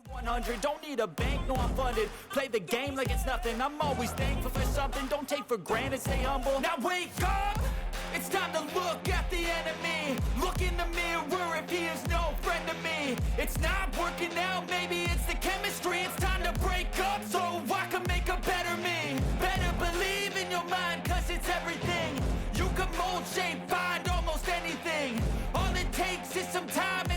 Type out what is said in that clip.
100, don't need a bank, no I'm funded. Play the game like it's nothing, I'm always thankful for something. Don't take for granted, stay humble. Now wake up, it's time to look at the enemy. Look in the mirror if he is no friend to me. It's not working out, maybe it's the chemistry. It's time to break up so I can make a better me. Better believe in your mind, cause it's everything. You can mold, shape, find almost anything. All it takes is some time